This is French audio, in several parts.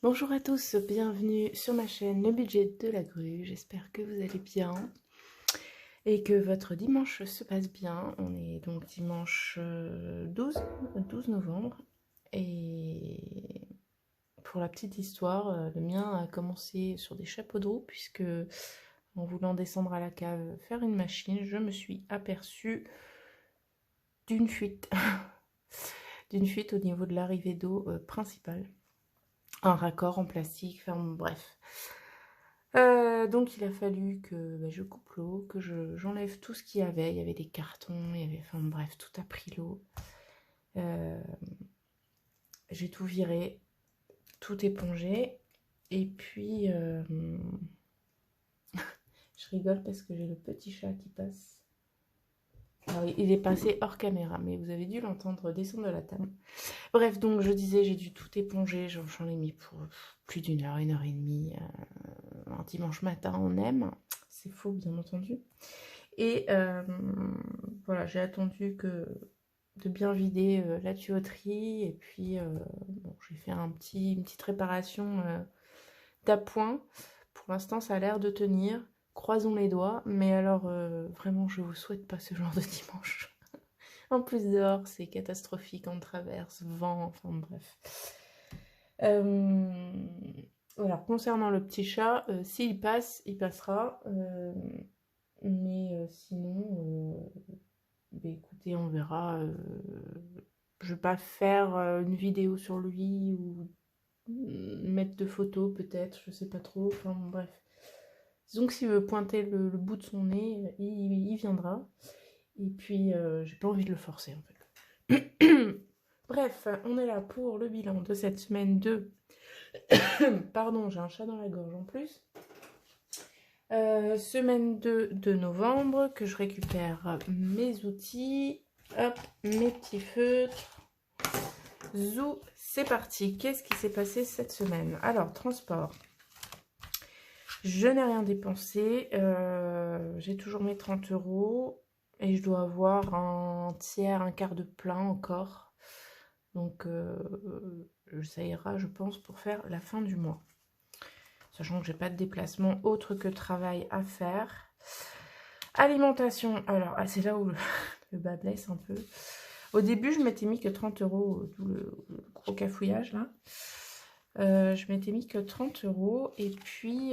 Bonjour à tous, bienvenue sur ma chaîne Le Budget de la Grue. J'espère que vous allez bien et que votre dimanche se passe bien. On est donc dimanche 12 novembre et pour la petite histoire, le mien a commencé sur des chapeaux d'eau puisque en voulant descendre à la cave faire une machine, je me suis aperçue d'une fuite, d'une fuite au niveau de l'arrivée d'eau principale. Un raccord en plastique, enfin bref. Donc il a fallu que je coupe l'eau, que j'enlève tout ce qu'il y avait. Il y avait des cartons, il y avait, enfin bref, tout a pris l'eau. Euh, j'ai tout viré, tout épongé. Et puis, je rigole parce que j'ai le petit chat qui passe. Alors, il est passé hors caméra, mais vous avez dû l'entendre descendre de la table. Bref, donc je disais, j'ai dû tout éponger. J'en ai mis pour plus d'une heure et demie. Un dimanche matin, on aime. C'est faux, bien entendu. Et voilà, j'ai attendu de bien vider la tuyauterie. Et puis, bon, j'ai fait une petite réparation d'appoint. Pour l'instant, ça a l'air de tenir. Croisons les doigts. Mais alors, vraiment, je vous souhaite pas ce genre de dimanche. En plus, dehors, c'est catastrophique. On traverse, vent, enfin bref. Voilà, concernant le petit chat, s'il passe, il passera. Mais sinon, écoutez, on verra. Je vais pas faire une vidéo sur lui ou mettre de photos peut-être, je sais pas trop. Enfin bref. Disons que s'il veut pointer le bout de son nez, il viendra. Et puis, j'ai pas envie de le forcer en fait. Bref, on est là pour le bilan de cette semaine 2. Pardon, j'ai un chat dans la gorge en plus. Semaine 2 de novembre, que je récupère mes outils. Hop, mes petits feutres. Zou, c'est parti. Qu'est-ce qui s'est passé cette semaine? Alors, transport. Je n'ai rien dépensé. J'ai toujours mes 30 €. Et je dois avoir un tiers, un quart de plein encore. Donc, ça ira, je pense, pour faire la fin du mois. Sachant que j'ai pas de déplacement autre que travail à faire. Alimentation, alors c'est là où le bas blesse un peu. Au début, je m'étais mis que 30 €, tout le gros cafouillage là. Je m'étais mis que 30 € et puis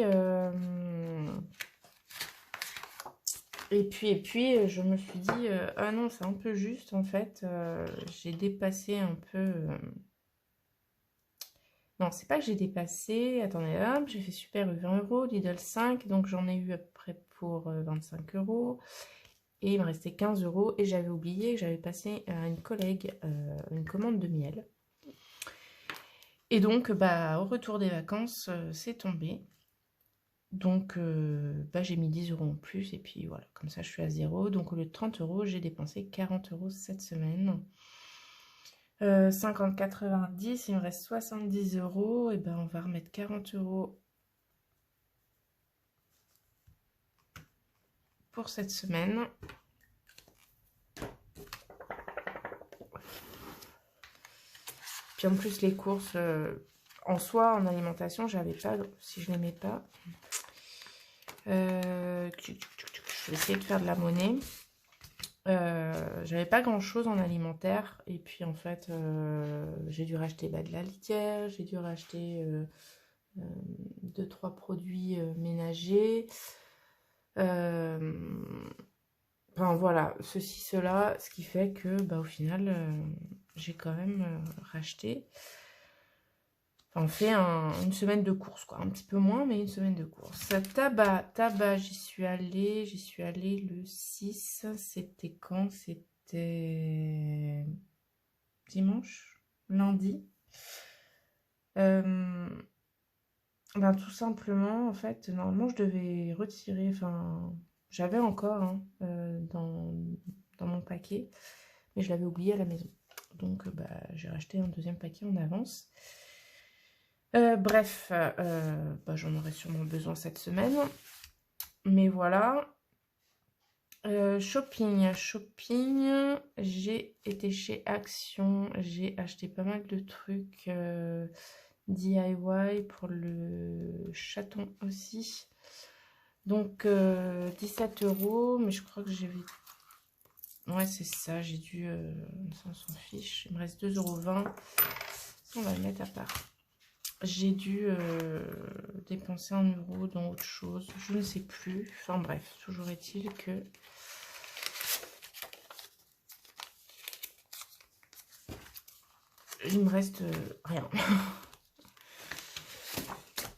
je me suis dit ah non, c'est un peu juste en fait. J'ai dépassé un peu. Non, c'est pas que j'ai dépassé. Attendez, hop, j'ai fait Super U 20 €, Lidl 5, donc j'en ai eu à peu près pour 25 €. Et il me restait 15 € et j'avais oublié que j'avais passé à une collègue une commande de miel. Et donc, au retour des vacances, c'est tombé. Donc, j'ai mis 10 € en plus et puis voilà, comme ça je suis à 0. Donc, au lieu de 30 €, j'ai dépensé 40 € cette semaine. 50,90, il me reste 70 €. Et on va remettre 40 € pour cette semaine. Puis en plus, les courses, en soi, en alimentation, j'avais pas, si je les mets pas. Je vais essayer de faire de la monnaie. J'avais pas grand chose en alimentaire. Et puis en fait, j'ai dû racheter de la litière, j'ai dû racheter 2-3 produits ménagers. Enfin voilà, ceci, cela, ce qui fait que au final, j'ai quand même racheté. Enfin, on fait une semaine de course, quoi. Un petit peu moins, mais une semaine de course. Tabac, j'y suis allée le 6. C'était quand? C'était dimanche? Lundi? Tout simplement, en fait, normalement, je devais retirer, enfin, j'avais encore dans mon paquet, mais je l'avais oublié à la maison. Donc, j'ai racheté un deuxième paquet en avance. Bref, j'en aurai sûrement besoin cette semaine. Mais voilà. Shopping, j'ai été chez Action, j'ai acheté pas mal de trucs DIY pour le chaton aussi. Donc 17 €, mais je crois que j'avais... Ouais, c'est ça, j'ai dû... ça, on s'en fiche. Il me reste 2,20 €. On va le mettre à part. J'ai dû dépenser 1 € dans autre chose. Je ne sais plus. Enfin bref, toujours est-il que... il me reste rien.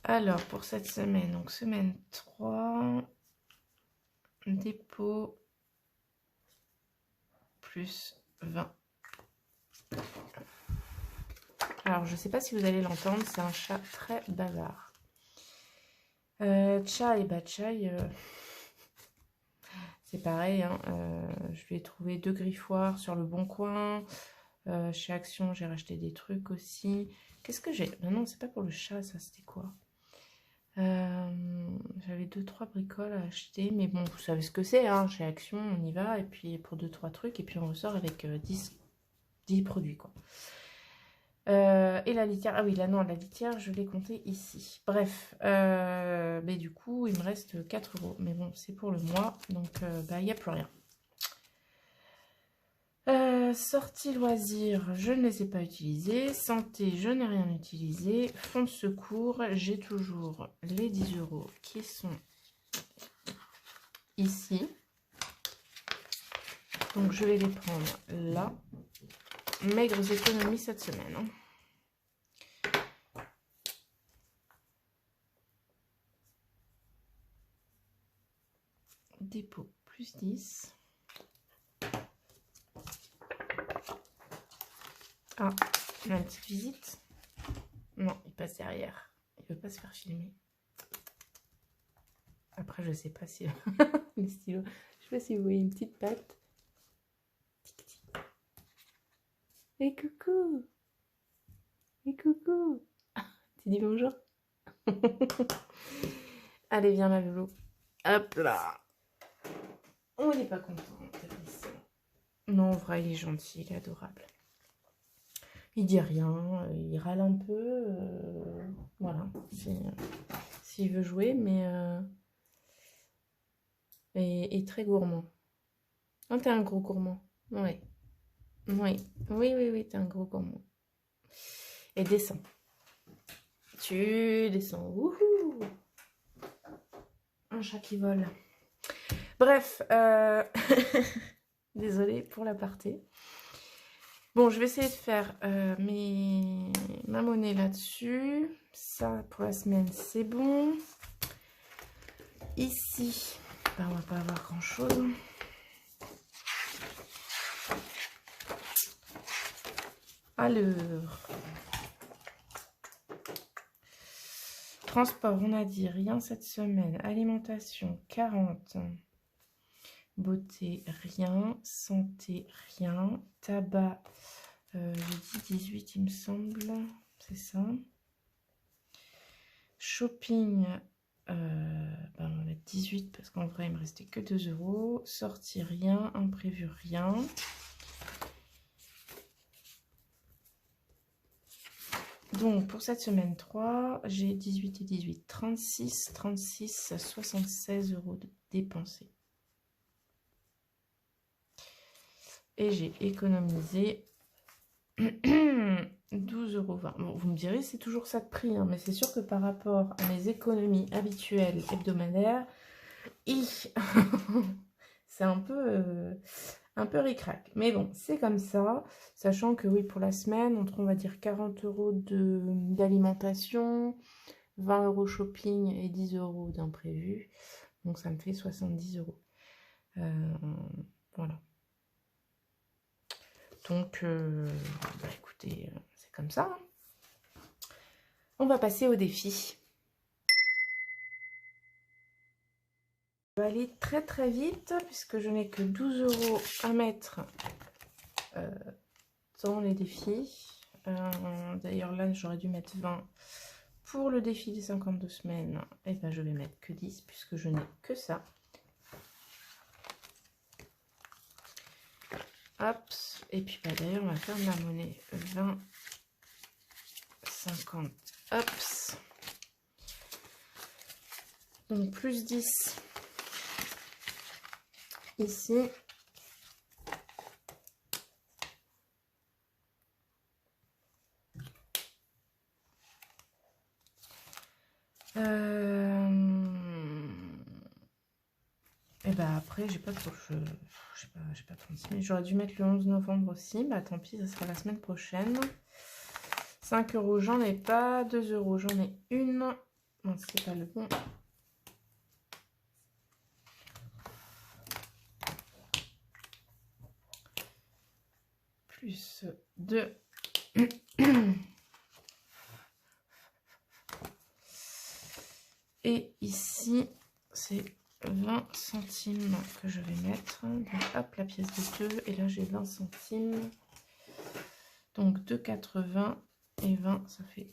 Alors, pour cette semaine, donc semaine 3, dépôt plus 20. Alors, je ne sais pas si vous allez l'entendre, c'est un chat très bavard. Chai, bah Chai, c'est pareil, hein, je lui ai trouvé 2 griffoirs sur le Bon Coin. Chez Action, j'ai racheté des trucs aussi. Qu'est-ce que j'ai? Non, c'est pas pour le chat, ça, c'était quoi? J'avais 2-3 bricoles à acheter, mais bon, vous savez ce que c'est, hein, chez Action, on y va, et puis pour 2-3 trucs, et puis on ressort avec 10 produits, quoi. Et la litière, ah oui, là non, la litière, je l'ai comptée ici. Bref, mais du coup, il me reste 4 €, mais bon, c'est pour le mois, donc bah, il n'y a plus rien. Sortie loisirs, je ne les ai pas utilisés. Santé, je n'ai rien utilisé. Fonds de secours, j'ai toujours les 10 € qui sont ici. Donc je vais les prendre là. Maigres économies cette semaine. Hein. Dépôt plus 10. Ah, il a une petite visite. Non, il passe derrière. Il ne veut pas se faire filmer. Après, je sais pas si... les stylos. Je sais pas si vous voyez une petite patte. Et coucou. Et coucou. Tu dis bonjour. Allez, viens ma loulou. Hop là. On n'est pas content. Non, en vrai, il est gentil, il est adorable. Il dit rien, il râle un peu. Voilà, s'il veut jouer, mais... et très gourmand. Oh, t'es un gros gourmand. Oui. Oui, t'es un gros gourmand. Et descends. Tu descends. Wouhou! Un chat qui vole. Bref, désolée pour l'aparté. Bon, je vais essayer de faire ma monnaie là-dessus. Ça, pour la semaine, c'est bon. Ici, ben, on va pas avoir grand-chose. Alors, transport, on a dit rien cette semaine. Alimentation, 40. Beauté, rien. Santé, rien. Tabac, j'ai dit 18, il me semble. C'est ça. Shopping, ben on va mettre 18 parce qu'en vrai, il me restait que 2 €. Sortie, rien. Imprévu, rien. Donc, pour cette semaine 3, j'ai 18 et 18, 36, 36, 76 € de dépensés. Et j'ai économisé 12,20 €. Bon, vous me direz, c'est toujours ça de prix, hein, mais c'est sûr que par rapport à mes économies habituelles hebdomadaires, c'est un peu ric-rac. Mais bon, c'est comme ça, sachant que oui, pour la semaine, on va dire 40 € d'alimentation, 20 € shopping et 10 € d'imprévu. Donc ça me fait 70 €. Voilà. Donc, bah, écoutez, c'est comme ça. Hein. On va passer au défi. On va aller très très vite puisque je n'ai que 12 € à mettre dans les défis. D'ailleurs, là, j'aurais dû mettre 20 pour le défi des 52 semaines. Et ben, je vais mettre que 10 puisque je n'ai que ça. Hop, et puis bah, d'ailleurs on va faire de la monnaie 20, 50 Hop. Donc plus 10 ici. Et bah après, j'ai pas trop. J'ai pas 36 000. J'aurais dû mettre le 11 novembre aussi. Bah tant pis, ça sera la semaine prochaine. 5 euros, j'en ai pas. 2 euros, j'en ai une. Non, c'est pas le bon. Plus 2. Et ici, c'est 20 centimes que je vais mettre. Donc hop, la pièce de 2. Et là, j'ai 20 centimes. Donc 2,80 et 20, ça fait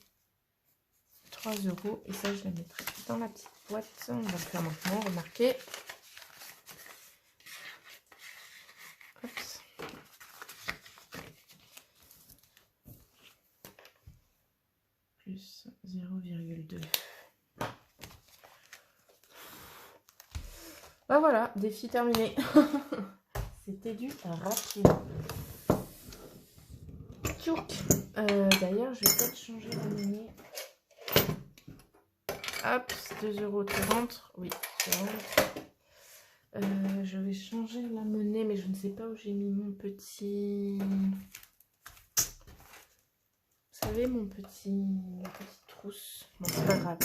3 euros. Et ça, je la mettrai dans la petite boîte. On va le faire maintenant, remarquez. Hop. Plus 0,2. Bah voilà, défi terminé. C'était du rapide. D'ailleurs, je vais peut-être changer de monnaie. Hop, 2,30 €. Oui, ça rentre. Je vais changer la monnaie, mais je ne sais pas où j'ai mis mon petit... Vous savez, ma petite trousse. Bon, c'est pas grave.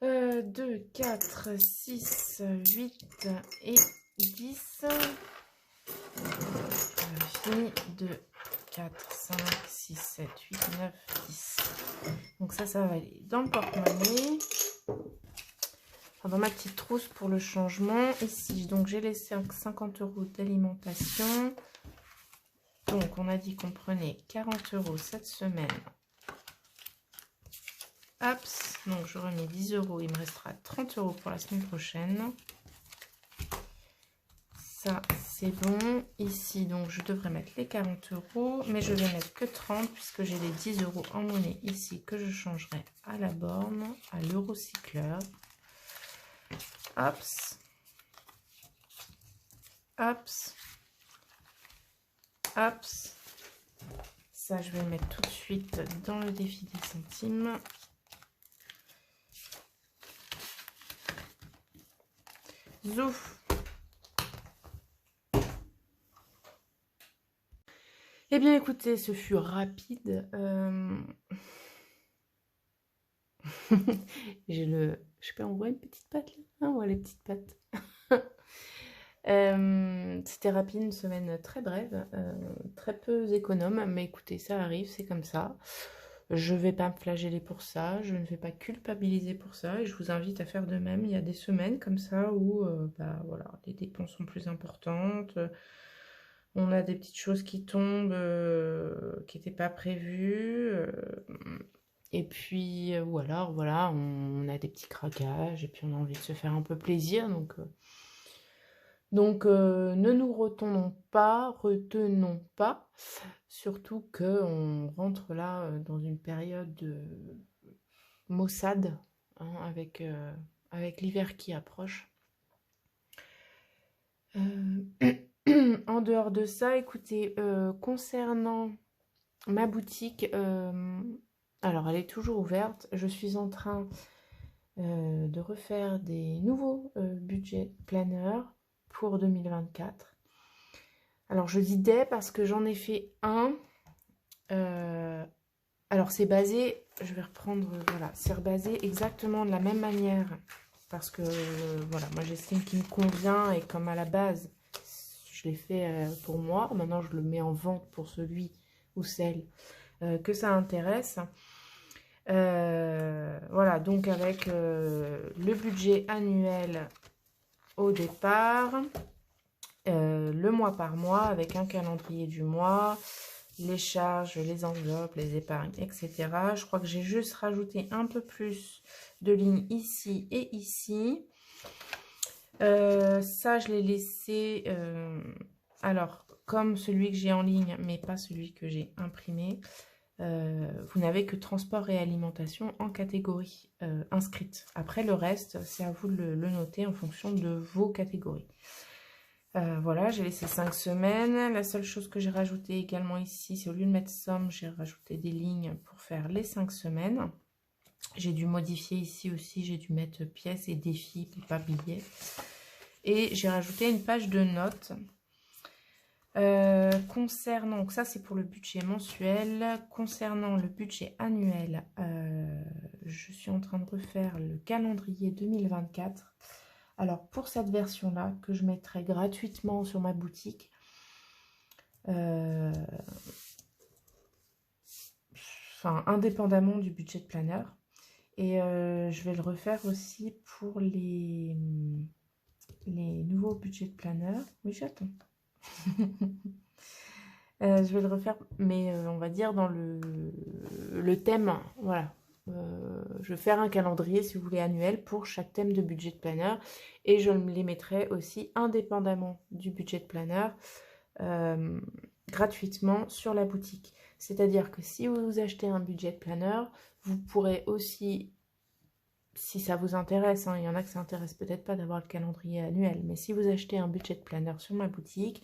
2, 4, 6, 8 et 10. Fini. 2, 4, 5, 6, 7, 8, 9, 10. Donc ça va aller dans le porte-monnaie. Enfin, dans ma petite trousse pour le changement. Ici, donc j'ai laissé 50 € d'alimentation. Donc on a dit qu'on prenait 40 € cette semaine. Hop, donc je remets 10 €, il me restera 30 € pour la semaine prochaine. Ça, c'est bon. Ici, donc je devrais mettre les 40 €, mais je vais mettre que 30 puisque j'ai les 10 € en monnaie ici que je changerai à la borne, à l'eurocycleur. Hop, hop, hop. Ça, je vais le mettre tout de suite dans le défi des centimes. Zouf. Eh bien, écoutez, ce fut rapide. J'ai le... Je sais pas, on voit une petite patte là? Ah, on voit les petites pattes. C'était rapide, une semaine très brève, très peu économe, mais écoutez, ça arrive, c'est comme ça. Je vais pas me flageller pour ça, je ne vais pas culpabiliser pour ça, et je vous invite à faire de même. Il y a des semaines comme ça où bah, voilà, les dépenses sont plus importantes, on a des petites choses qui tombent qui n'étaient pas prévues, et puis ou alors voilà, on a des petits craquages, et puis on a envie de se faire un peu plaisir, donc, ne nous retenons pas, surtout qu'on rentre là dans une période maussade, hein, avec l'hiver qui approche. En dehors de ça, écoutez, concernant ma boutique, alors elle est toujours ouverte, je suis en train de refaire des nouveaux budgets planeurs pour 2024. Alors je dis des parce que j'en ai fait un. Alors c'est basé, je vais reprendre, voilà, c'est rebasé exactement de la même manière. Parce que voilà, moi j'estime qu'il me convient et comme à la base, je l'ai fait pour moi. Maintenant je le mets en vente pour celui ou celle que ça intéresse. Voilà, donc avec le budget annuel au départ, le mois par mois avec un calendrier du mois, les charges, les enveloppes, les épargnes, etc. Je crois que j'ai juste rajouté un peu plus de lignes ici et ici. Ça, je l'ai laissé, alors, comme celui que j'ai en ligne, mais pas celui que j'ai imprimé. vous n'avez que transport et alimentation en catégorie inscrite. Après, le reste, c'est à vous de le noter en fonction de vos catégories. Voilà, j'ai laissé 5 semaines. La seule chose que j'ai rajouté également ici, c'est au lieu de mettre somme, j'ai rajouté des lignes pour faire les 5 semaines. J'ai dû modifier ici aussi, j'ai dû mettre pièces et défis, puis pas billets. Et j'ai rajouté une page de notes. Concernant, donc ça c'est pour le budget mensuel. Concernant le budget annuel, je suis en train de refaire le calendrier 2024. Alors pour cette version-là, que je mettrai gratuitement sur ma boutique, enfin indépendamment du budget de planeur. Et je vais le refaire aussi pour les nouveaux budgets de planeur. Oui, j'attends. Je vais le refaire, mais on va dire dans le thème, voilà. Je vais faire un calendrier, si vous voulez, annuel pour chaque thème de budget de planeur. Et je les mettrai aussi indépendamment du budget de planeur, gratuitement sur la boutique. C'est-à-dire que si vous achetez un budget de planeur, vous pourrez aussi, si ça vous intéresse, hein, il y en a que ça intéresse peut-être pas d'avoir le calendrier annuel, mais si vous achetez un budget de planeur sur ma boutique,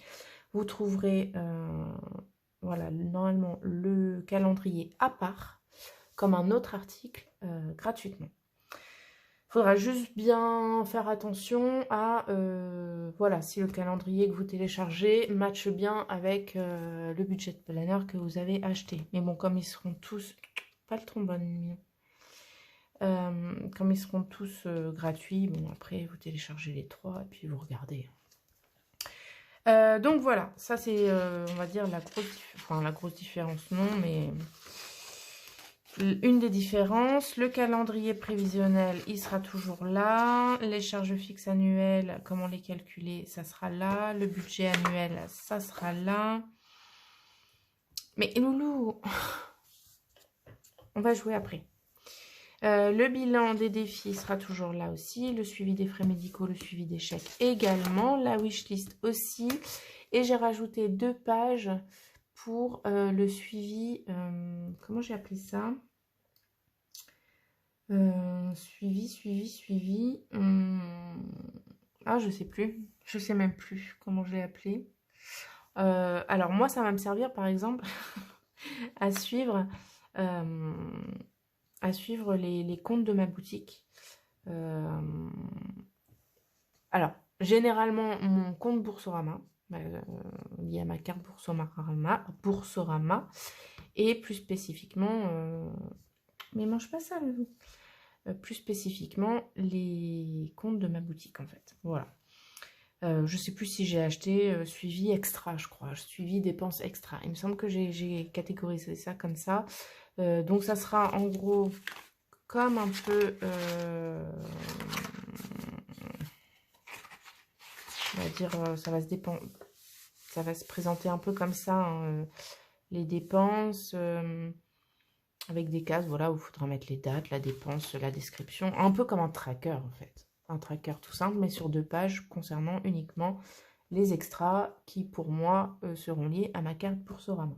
vous trouverez voilà, normalement le calendrier à part, comme un autre article, gratuitement. Il faudra juste bien faire attention à, voilà, si le calendrier que vous téléchargez matche bien avec le budget de planeur que vous avez acheté. Mais bon, comme ils seront tous... Pas le trombone, comme ils seront tous gratuits, bon, après, vous téléchargez les 3 et puis vous regardez. Donc voilà, ça c'est, on va dire, la grosse différence, non, mais une des différences. Le calendrier prévisionnel, il sera toujours là. Les charges fixes annuelles, comment les calculer, ça sera là. Le budget annuel, ça sera là. Mais loulou, on va jouer après. Le bilan des défis sera toujours là aussi. Le suivi des frais médicaux, le suivi des chèques également. La wishlist aussi. Et j'ai rajouté 2 pages pour le suivi. Comment j'ai appelé ça? Suivi. Ah, je sais plus. Je sais même plus comment je l'ai appelé. Alors moi, ça va me servir par exemple à suivre... les comptes de ma boutique. Alors, généralement, mon compte Boursorama, lié à ma carte Boursorama, et plus spécifiquement, mais mange pas ça, le plus spécifiquement, les comptes de ma boutique, en fait. Voilà. Je sais plus si j'ai acheté suivi extra, je crois. Suivi dépenses extra. Il me semble que j'ai catégorisé ça comme ça. Donc ça sera en gros comme un peu, on va dire, ça va se présenter un peu comme ça, hein, les dépenses, avec des cases, voilà, où il faudra mettre les dates, la dépense, la description, un peu comme un tracker en fait. Un tracker tout simple, mais sur 2 pages concernant uniquement les extras qui, pour moi, seront liés à ma carte Boursorama.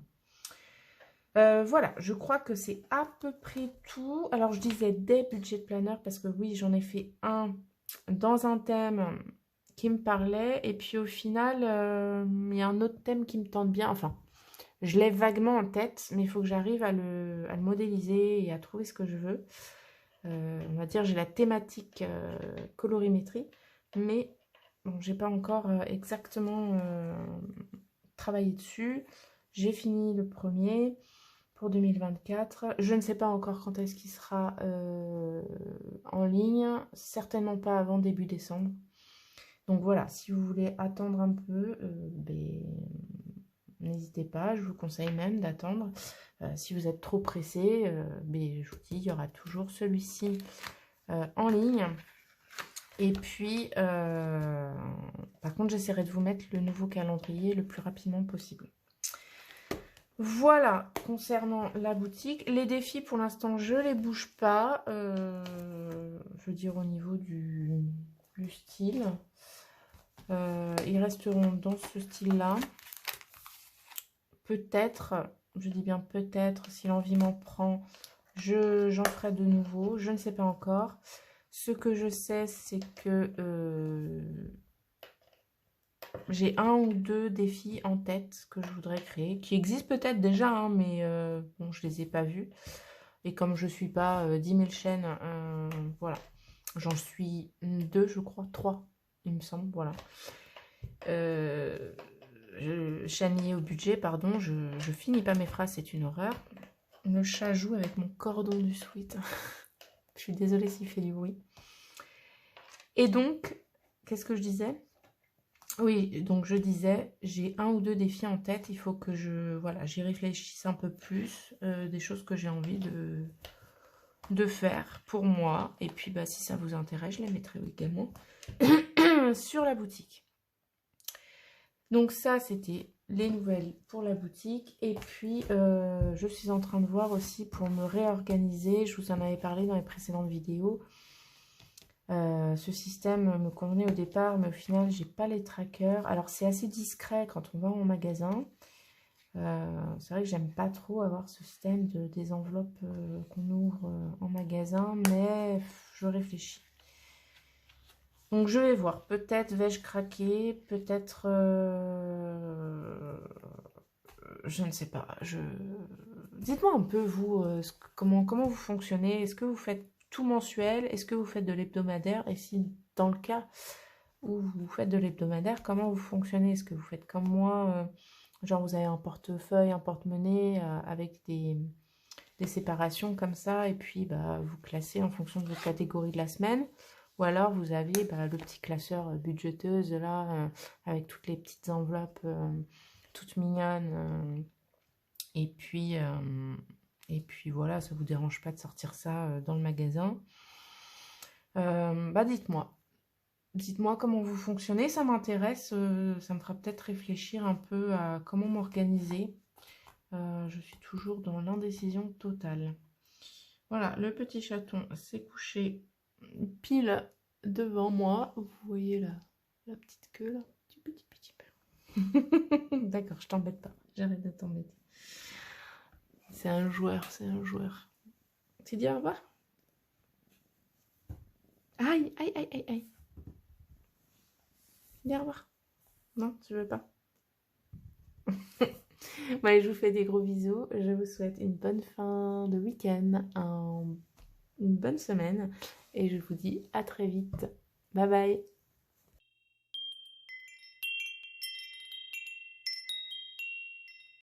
Voilà, je crois que c'est à peu près tout. Alors, je disais des budgets de planeur parce que oui, j'en ai fait un dans un thème qui me parlait. Et puis, au final, il y a un autre thème qui me tente bien. Enfin, je l'ai vaguement en tête, mais il faut que j'arrive à le modéliser et à trouver ce que je veux. On va dire, j'ai la thématique colorimétrie, mais bon, j'ai pas encore exactement travaillé dessus. J'ai fini le premier pour 2024. Je ne sais pas encore quand est-ce qu'il sera en ligne. Certainement pas avant début décembre. Donc voilà, si vous voulez attendre un peu, n'hésitez pas. Je vous conseille même d'attendre. Si vous êtes trop pressé, je vous dis, il y aura toujours celui-ci en ligne. Et puis, par contre, j'essaierai de vous mettre le nouveau calendrier le plus rapidement possible. Voilà, concernant la boutique. Les défis, pour l'instant, je ne les bouge pas. Je veux dire, au niveau du style. Ils resteront dans ce style-là. Peut-être Je dis bien peut-être, si l'envie m'en prend, j'en ferai de nouveau. Je ne sais pas encore. Ce que je sais, c'est que j'ai 1 ou 2 défis en tête que je voudrais créer, qui existent peut-être déjà, hein, mais bon, je les ai pas vus. Et comme je suis pas 10 000 chaînes, voilà. J'en suis 2, je crois, 3, il me semble, voilà. Chaîne liée au budget, pardon, je finis pas mes phrases, c'est une horreur. Le chat joue avec mon cordon du sweat. Je suis désolée s'il fait du bruit. Et donc, qu'est-ce que je disais? Oui, donc je disais, j'ai 1 ou 2 défis en tête. Il faut que j'y réfléchisse un peu plus. Des choses que j'ai envie de faire pour moi. Et puis, bah, si ça vous intéresse, je les mettrai également sur la boutique. Donc ça, c'était les nouvelles pour la boutique. Et puis, je suis en train de voir aussi pour me réorganiser. Je vous en avais parlé dans les précédentes vidéos. Ce système me convenait au départ, mais au final, j'ai pas les trackers. Alors, c'est assez discret quand on va en magasin. C'est vrai que j'aime pas trop avoir ce système des enveloppes qu'on ouvre en magasin, mais je réfléchis. Donc, je vais voir. Peut-être vais-je craquer, peut-être... je ne sais pas. Dites-moi un peu, vous, comment vous fonctionnez. Est-ce que vous faites tout mensuel? Est-ce que vous faites de l'hebdomadaire? Et si, dans le cas où vous faites de l'hebdomadaire, comment vous fonctionnez? Est-ce que vous faites comme moi, genre vous avez un portefeuille, un porte-monnaie avec des séparations comme ça, et puis bah, vous classez en fonction de vos catégories de la semaine? Ou alors vous avez bah, le petit classeur budgéteuse là, avec toutes les petites enveloppes toutes mignonnes. Et puis voilà, ça vous dérange pas de sortir ça dans le magasin. Bah dites-moi. Dites-moi comment vous fonctionnez, ça m'intéresse. Ça me fera peut-être réfléchir un peu à comment m'organiser. Je suis toujours dans l'indécision totale. Voilà, le petit chaton s'est couché pile devant moi. Vous voyez la petite queue là? Petit peu. D'accord, je t'embête pas. J'arrête de t'embêter. C'est un joueur, c'est un joueur. Tu dis au revoir? Aïe, aïe, aïe, aïe, aïe. Dis au revoir. Non, tu veux pas? Bon, allez, je vous fais des gros bisous. Je vous souhaite une bonne fin de week-end, une bonne semaine. Et je vous dis à très vite. Bye bye.